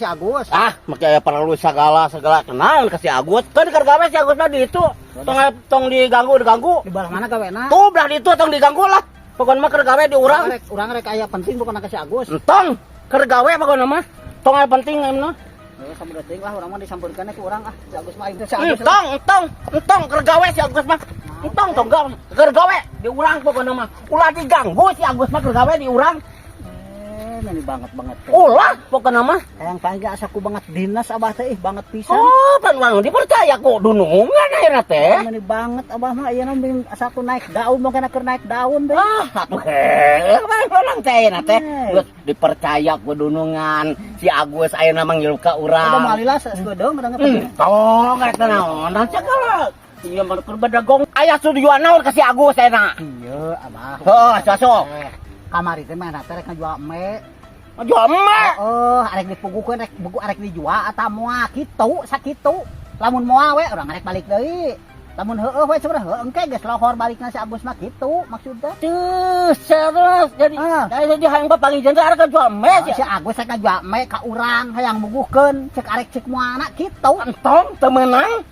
si Agus. Ah, make perlu segala kenal ke si Agus. Kan keur gawe si Agus mah di itu. Tong diganggu. Di belah mana gawena? Tuh belah di itu tong diganggu lah. Pokoknya mah keur gawe di urang. Urang rek aya penting bukan ke si Agus. Entong keur gawe pokoknya mah. Tong aya penting emna. Sambil ting lah urang mah disampeurkeun ke urang si Agus mah itu si Agus. Entong keur gawe si Agus mah. Entong keur gawe di urang pokoknya mah. Ulah diganggu si Agus mah keur gawe di urang. Ini banget. Ulah pokoknya mah. Hayang pangga asaku banget dinas abah teh banget pisan. Oh, pan urang dipercaya kok dunungan ayeuna teh. Ini banget abah mah ayeuna mending asaku naik daun mah kana keur naik daun teh. Ah, atuh urang teh ayeuna teh. Geus dipercaya ku dunungan si Agus ayeuna manggil ka urang. Udah malila segodong urang Tong eta naon? Cakal. Ieu mah keur badagong aya studian naon ka si Agus ayeuna. Iya, abah. Heuh, sosok. Kamari teh mah teh rek ngajual eme. Jual emak. Oh, arek dipugukeun rek buku arek dijual eta moal kitu, sakitu. Lamun moal we urang arek balik deui. Lamun heueuh we sebenarnya heueuh engke geus lohor balikna si Agus mah kitu maksudna. Tuh, serius. Jadi hayang papangijeun teh arek jual emak. Si Agus rek ngajual eme ka urang hayang bugukeun cek arek cek moalna kitu. Entong teu meunang.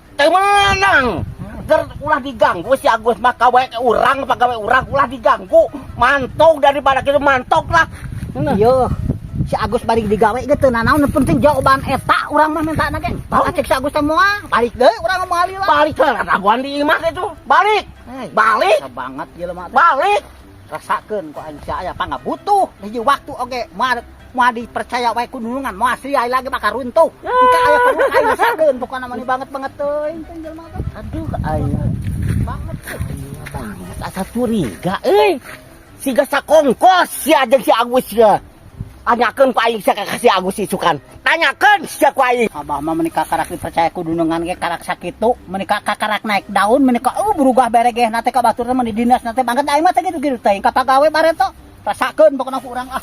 Ger ulah diganggu si Agus mah gawe ke urang pagawe urang ulah diganggu. Mantok daripada kitu mantok lah. Iya. Si Agus balik digawe ge teu nanaon penting jawaban eta urang mah mintana ge. Cek si Agus teh moal balik deui urang moal lila. Balik teh raguan di imah itu. Balik. Balik. Banget ieu mah. Balik. Rasakeun ku aing aya pangga butuh hiji waktu oge moal dipercaya wae ku dunungan moal asli aya lagi bakal runtuh. Engke aya perlu aing rasakeun pokona mah banget teuing jelema teh. Aduh aya banget asa curiga euy. Siga sakongkos si ajeng si Agus ya. Tanyakeun ku aing sia ka si Agus isukan. Tanyakeun sia ku aing. Abah mah menikah karak dipercaya ku dunungan ge karak sakitu, menikah karak naik daun, menikah berubah beregeh na teh ka batur mah di dinas na teh banget aing mah teh gitu teh. Ka pagawe bareto rasakeun pokona ku urang ah.